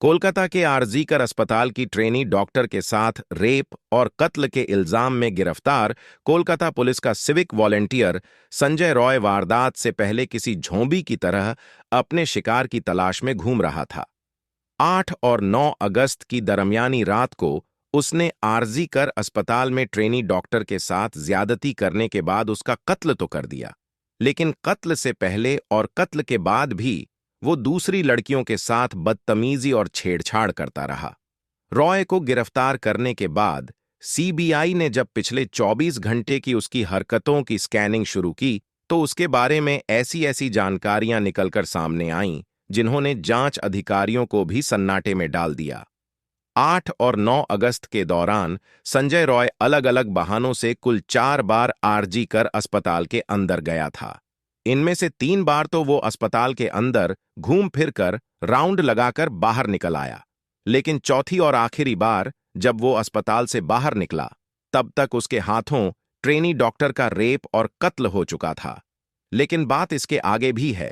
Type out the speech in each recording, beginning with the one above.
कोलकाता के आरजीकर अस्पताल की ट्रेनी डॉक्टर के साथ रेप और कत्ल के इल्जाम में गिरफ्तार कोलकाता पुलिस का सिविक वॉलंटियर संजय रॉय वारदात से पहले किसी झोंबी की तरह अपने शिकार की तलाश में घूम रहा था। 8 और 9 अगस्त की दरमियानी रात को उसने आरजीकर अस्पताल में ट्रेनी डॉक्टर के साथ ज्यादती करने के बाद उसका कत्ल तो कर दिया, लेकिन कत्ल से पहले और कत्ल के बाद भी वो दूसरी लड़कियों के साथ बदतमीजी और छेड़छाड़ करता रहा। रॉय को गिरफ्तार करने के बाद सीबीआई ने जब पिछले 24 घंटे की उसकी हरकतों की स्कैनिंग शुरू की, तो उसके बारे में ऐसी ऐसी जानकारियां निकलकर सामने आईं जिन्होंने जांच अधिकारियों को भी सन्नाटे में डाल दिया। 8 और 9 अगस्त के दौरान संजय रॉय अलग अलग बहानों से कुल 4 बार आरजीकर अस्पताल के अंदर गया था। इनमें से 3 बार तो वो अस्पताल के अंदर घूम फिर कर राउंड लगाकर बाहर निकल आया, लेकिन चौथी और आखिरी बार जब वो अस्पताल से बाहर निकला, तब तक उसके हाथों ट्रेनी डॉक्टर का रेप और कत्ल हो चुका था। लेकिन बात इसके आगे भी है।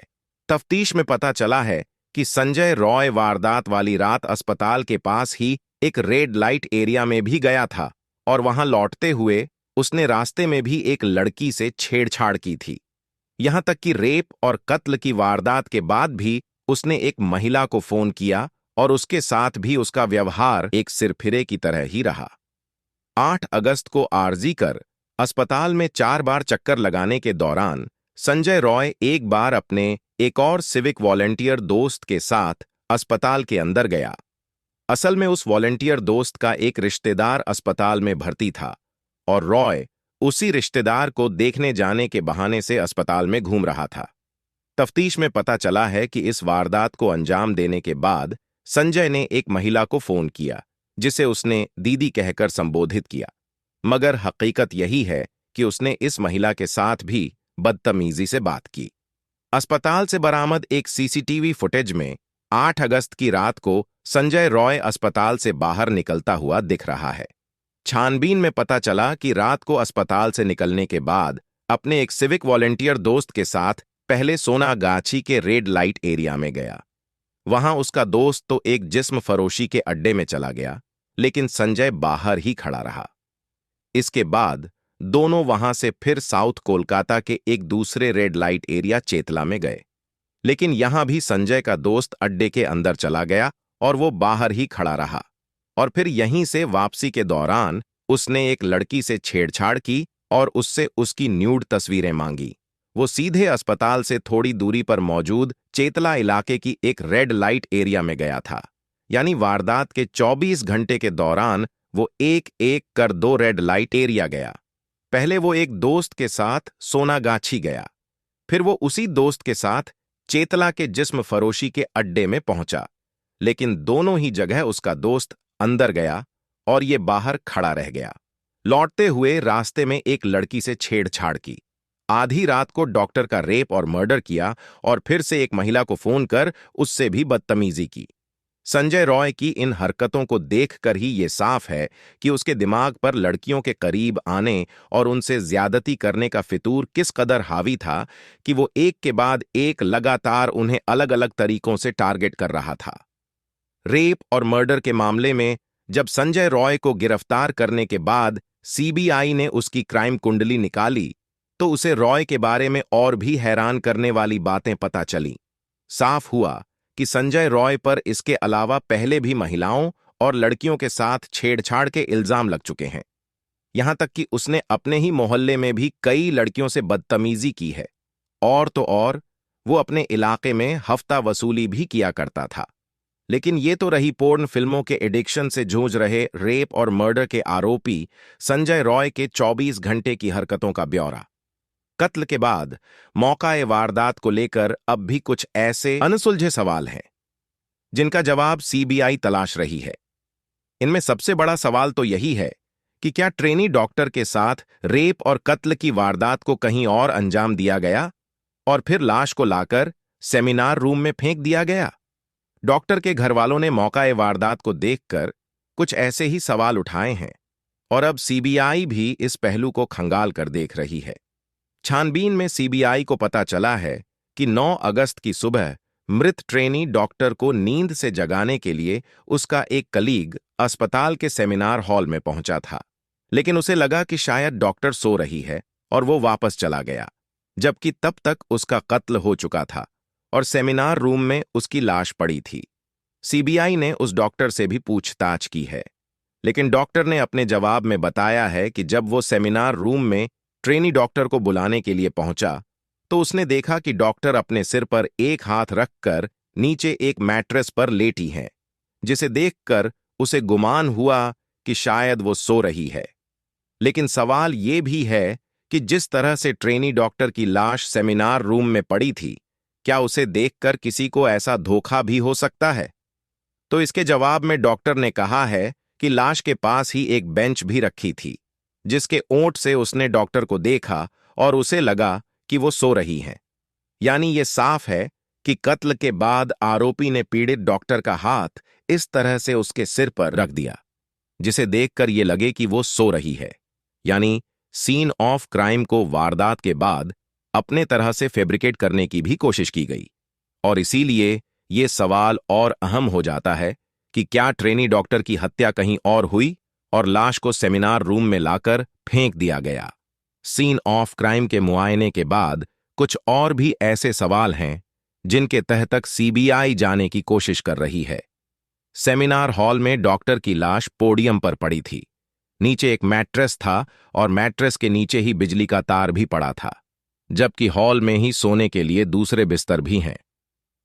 तफ्तीश में पता चला है कि संजय रॉय वारदात वाली रात अस्पताल के पास ही एक रेड लाइट एरिया में भी गया था और वहां लौटते हुए उसने रास्ते में भी एक लड़की से छेड़छाड़ की थी। यहां तक कि रेप और कत्ल की वारदात के बाद भी उसने एक महिला को फोन किया और उसके साथ भी उसका व्यवहार एक सिरफिरे की तरह ही रहा। 8 अगस्त को आरजीकर अस्पताल में 4 बार चक्कर लगाने के दौरान संजय रॉय एक बार अपने एक और सिविक वॉलंटियर दोस्त के साथ अस्पताल के अंदर गया। असल में उस वॉलंटियर दोस्त का एक रिश्तेदार अस्पताल में भर्ती था और रॉय उसी रिश्तेदार को देखने जाने के बहाने से अस्पताल में घूम रहा था। तफ्तीश में पता चला है कि इस वारदात को अंजाम देने के बाद संजय ने एक महिला को फोन किया, जिसे उसने दीदी कहकर संबोधित किया, मगर हकीकत यही है कि उसने इस महिला के साथ भी बदतमीजी से बात की। अस्पताल से बरामद एक सीसीटीवी फुटेज में 8 अगस्त की रात को संजय रॉय अस्पताल से बाहर निकलता हुआ दिख रहा है। छानबीन में पता चला कि रात को अस्पताल से निकलने के बाद अपने एक सिविक वॉलंटियर दोस्त के साथ पहले सोनागाछी के रेड लाइट एरिया में गया। वहां उसका दोस्त तो एक जिस्म फरोशी के अड्डे में चला गया, लेकिन संजय बाहर ही खड़ा रहा। इसके बाद दोनों वहां से फिर साउथ कोलकाता के एक दूसरे रेड लाइट एरिया चेतला में गए, लेकिन यहां भी संजय का दोस्त अड्डे के अंदर चला गया और वो बाहर ही खड़ा रहा। और फिर यहीं से वापसी के दौरान उसने एक लड़की से छेड़छाड़ की और उससे उसकी न्यूड तस्वीरें मांगी। वो सीधे अस्पताल से थोड़ी दूरी पर मौजूद चेतला इलाके की एक रेड लाइट एरिया में गया था। यानी वारदात के 24 घंटे के दौरान वो एक एक कर 2 रेड लाइट एरिया गया। पहले वो एक दोस्त के साथ सोनागाछी गया, फिर वो उसी दोस्त के साथ चेतला के जिस्म फरोशी के अड्डे में पहुंचा, लेकिन दोनों ही जगह उसका दोस्त अंदर गया और ये बाहर खड़ा रह गया। लौटते हुए रास्ते में एक लड़की से छेड़छाड़ की, आधी रात को डॉक्टर का रेप और मर्डर किया और फिर से एक महिला को फोन कर उससे भी बदतमीजी की। संजय रॉय की इन हरकतों को देखकर ही ये साफ है कि उसके दिमाग पर लड़कियों के करीब आने और उनसे ज्यादती करने का फितूर किस कदर हावी था कि वो एक के बाद एक लगातार उन्हें अलग अलग तरीकों से टारगेट कर रहा था। रेप और मर्डर के मामले में जब संजय रॉय को गिरफ्तार करने के बाद सीबीआई ने उसकी क्राइम कुंडली निकाली, तो उसे रॉय के बारे में और भी हैरान करने वाली बातें पता चलीं। साफ हुआ कि संजय रॉय पर इसके अलावा पहले भी महिलाओं और लड़कियों के साथ छेड़छाड़ के इल्जाम लग चुके हैं। यहां तक कि उसने अपने ही मोहल्ले में भी कई लड़कियों से बदतमीजी की है, और तो और वो अपने इलाके में हफ्ता वसूली भी किया करता था। लेकिन ये तो रही पोर्न फिल्मों के एडिक्शन से जूझ रहे रेप और मर्डर के आरोपी संजय रॉय के 24 घंटे की हरकतों का ब्यौरा। कत्ल के बाद मौका-ए वारदात को लेकर अब भी कुछ ऐसे अनसुलझे सवाल हैं जिनका जवाब सीबीआई तलाश रही है। इनमें सबसे बड़ा सवाल तो यही है कि क्या ट्रेनी डॉक्टर के साथ रेप और कत्ल की वारदात को कहीं और अंजाम दिया गया और फिर लाश को लाकर सेमिनार रूम में फेंक दिया गया। डॉक्टर के घरवालों ने मौका-ए वारदात को देखकर कुछ ऐसे ही सवाल उठाए हैं और अब सीबीआई भी इस पहलू को खंगाल कर देख रही है। छानबीन में सीबीआई को पता चला है कि 9 अगस्त की सुबह मृत ट्रेनी डॉक्टर को नींद से जगाने के लिए उसका एक कलीग अस्पताल के सेमिनार हॉल में पहुंचा था, लेकिन उसे लगा कि शायद डॉक्टर सो रही है और वो वापस चला गया, जबकि तब तक उसका कत्ल हो चुका था और सेमिनार रूम में उसकी लाश पड़ी थी। सीबीआई ने उस डॉक्टर से भी पूछताछ की है, लेकिन डॉक्टर ने अपने जवाब में बताया है कि जब वो सेमिनार रूम में ट्रेनी डॉक्टर को बुलाने के लिए पहुंचा तो उसने देखा कि डॉक्टर अपने सिर पर एक हाथ रखकर नीचे एक मैट्रेस पर लेटी है, जिसे देखकर उसे गुमान हुआ कि शायद वो सो रही है। लेकिन सवाल ये भी है कि जिस तरह से ट्रेनी डॉक्टर की लाश सेमिनार रूम में पड़ी थी, क्या उसे देखकर किसी को ऐसा धोखा भी हो सकता है? तो इसके जवाब में डॉक्टर ने कहा है कि लाश के पास ही एक बेंच भी रखी थी, जिसके ओंठ से उसने डॉक्टर को देखा और उसे लगा कि वो सो रही हैं। यानी ये साफ है कि कत्ल के बाद आरोपी ने पीड़ित डॉक्टर का हाथ इस तरह से उसके सिर पर रख दिया, जिसे देखकर ये लगे कि वो सो रही है। यानी सीन ऑफ क्राइम को वारदात के बाद अपने तरह से फैब्रिकेट करने की भी कोशिश की गई, और इसीलिए ये सवाल और अहम हो जाता है कि क्या ट्रेनी डॉक्टर की हत्या कहीं और हुई और लाश को सेमिनार रूम में लाकर फेंक दिया गया। सीन ऑफ क्राइम के मुआयने के बाद कुछ और भी ऐसे सवाल हैं जिनके तह तक सीबीआई जाने की कोशिश कर रही है। सेमिनार हॉल में डॉक्टर की लाश पोडियम पर पड़ी थी, नीचे एक मैट्रेस था और मैट्रेस के नीचे ही बिजली का तार भी पड़ा था, जबकि हॉल में ही सोने के लिए दूसरे बिस्तर भी हैं।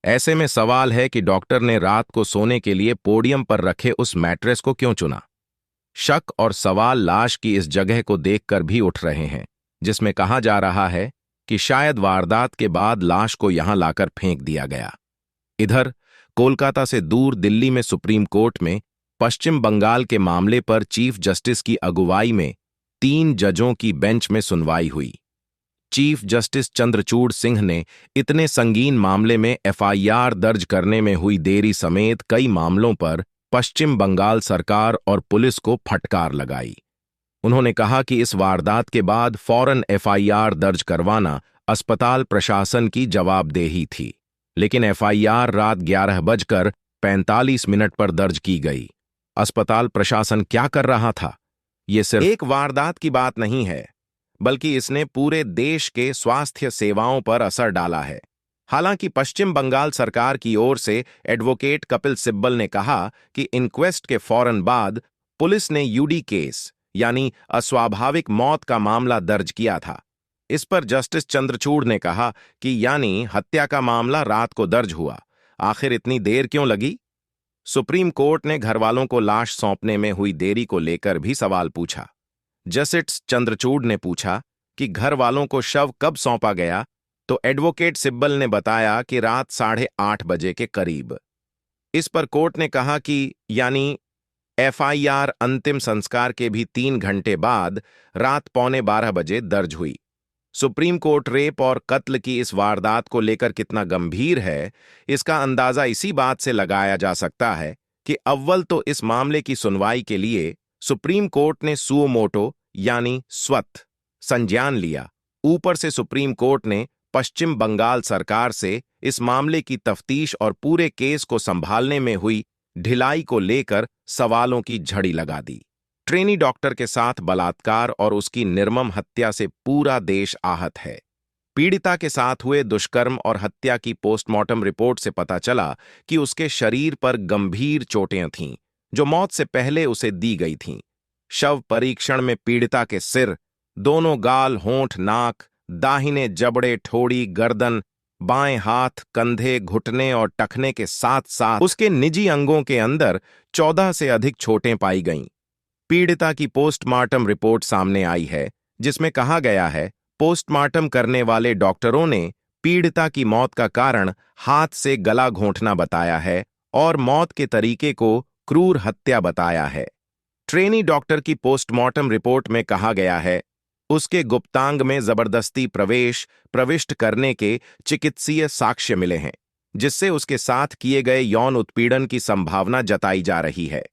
ऐसे में सवाल है कि डॉक्टर ने रात को सोने के लिए पोडियम पर रखे उस मैट्रेस को क्यों चुना। शक और सवाल लाश की इस जगह को देखकर भी उठ रहे हैं, जिसमें कहा जा रहा है कि शायद वारदात के बाद लाश को यहां लाकर फेंक दिया गया। इधर कोलकाता से दूर दिल्ली में सुप्रीम कोर्ट में पश्चिम बंगाल के मामले पर चीफ जस्टिस की अगुवाई में 3 जजों की बेंच में सुनवाई हुई। चीफ जस्टिस चंद्रचूड़ सिंह ने इतने संगीन मामले में एफआईआर दर्ज करने में हुई देरी समेत कई मामलों पर पश्चिम बंगाल सरकार और पुलिस को फटकार लगाई। उन्होंने कहा कि इस वारदात के बाद फौरन एफआईआर दर्ज करवाना अस्पताल प्रशासन की जवाबदेही थी, लेकिन एफआईआर रात 11:45 पर दर्ज की गई। अस्पताल प्रशासन क्या कर रहा था? ये सिर्फ एक वारदात की बात नहीं है, बल्कि इसने पूरे देश के स्वास्थ्य सेवाओं पर असर डाला है। हालांकि पश्चिम बंगाल सरकार की ओर से एडवोकेट कपिल सिब्बल ने कहा कि इंक्वेस्ट के फौरन बाद पुलिस ने यूडी केस यानी अस्वाभाविक मौत का मामला दर्ज किया था। इस पर जस्टिस चंद्रचूड़ ने कहा कि यानी हत्या का मामला रात को दर्ज हुआ, आखिर इतनी देर क्यों लगी? सुप्रीम कोर्ट ने घरवालों को लाश सौंपने में हुई देरी को लेकर भी सवाल पूछा। जस्टिस चंद्रचूड़ ने पूछा कि घर वालों को शव कब सौंपा गया, तो एडवोकेट सिब्बल ने बताया कि रात 8:30 बजे के करीब। इस पर कोर्ट ने कहा कि यानी एफआईआर अंतिम संस्कार के भी 3 घंटे बाद रात 11:15 बजे दर्ज हुई। सुप्रीम कोर्ट रेप और कत्ल की इस वारदात को लेकर कितना गंभीर है, इसका अंदाजा इसी बात से लगाया जा सकता है कि अव्वल तो इस मामले की सुनवाई के लिए सुप्रीम कोर्ट ने सुओ मोटो यानी स्वतः संज्ञान लिया, ऊपर से सुप्रीम कोर्ट ने पश्चिम बंगाल सरकार से इस मामले की तफ्तीश और पूरे केस को संभालने में हुई ढिलाई को लेकर सवालों की झड़ी लगा दी। ट्रेनी डॉक्टर के साथ बलात्कार और उसकी निर्मम हत्या से पूरा देश आहत है। पीड़िता के साथ हुए दुष्कर्म और हत्या की पोस्टमार्टम रिपोर्ट से पता चला कि उसके शरीर पर गंभीर चोटें थीं, जो मौत से पहले उसे दी गई थीं। शव परीक्षण में पीड़िता के सिर, दोनों गाल, होंठ, नाक, दाहिने जबड़े, ठोड़ी, गर्दन, बाएं हाथ, कंधे, घुटने और टखने के साथ साथ उसके निजी अंगों के अंदर 14 से अधिक चोटें पाई गईं। पीड़िता की पोस्टमार्टम रिपोर्ट सामने आई है, जिसमें कहा गया है पोस्टमार्टम करने वाले डॉक्टरों ने पीड़िता की मौत का कारण हाथ से गला घोंटना बताया है और मौत के तरीके को क्रूर हत्या बताया है। ट्रेनी डॉक्टर की पोस्टमार्टम रिपोर्ट में कहा गया है उसके गुप्तांग में जबरदस्ती प्रविष्ट करने के चिकित्सीय साक्ष्य मिले हैं, जिससे उसके साथ किए गए यौन उत्पीड़न की संभावना जताई जा रही है।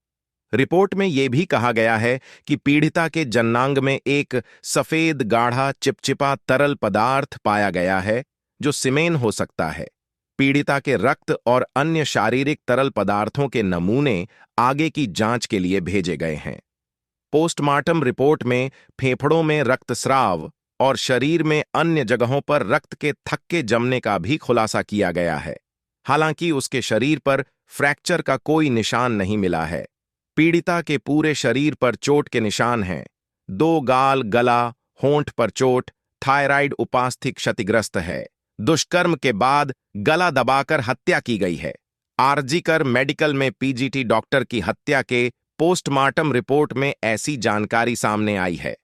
रिपोर्ट में यह भी कहा गया है कि पीड़िता के जननांग में एक सफेद गाढ़ा चिपचिपा तरल पदार्थ पाया गया है, जो सीमेन हो सकता है। पीड़िता के रक्त और अन्य शारीरिक तरल पदार्थों के नमूने आगे की जांच के लिए भेजे गए हैं। पोस्टमार्टम रिपोर्ट में फेफड़ों में रक्तस्राव और शरीर में अन्य जगहों पर रक्त के थक्के जमने का भी खुलासा किया गया है। हालांकि उसके शरीर पर फ्रैक्चर का कोई निशान नहीं मिला है। पीड़िता के पूरे शरीर पर चोट के निशान हैं। 2 गाल, गला, होंठ पर चोट, थायराइड उपास्थि क्षतिग्रस्त है। दुष्कर्म के बाद गला दबाकर हत्या की गई है। आरजीकर मेडिकल में पीजीटी डॉक्टर की हत्या के पोस्टमार्टम रिपोर्ट में ऐसी जानकारी सामने आई है।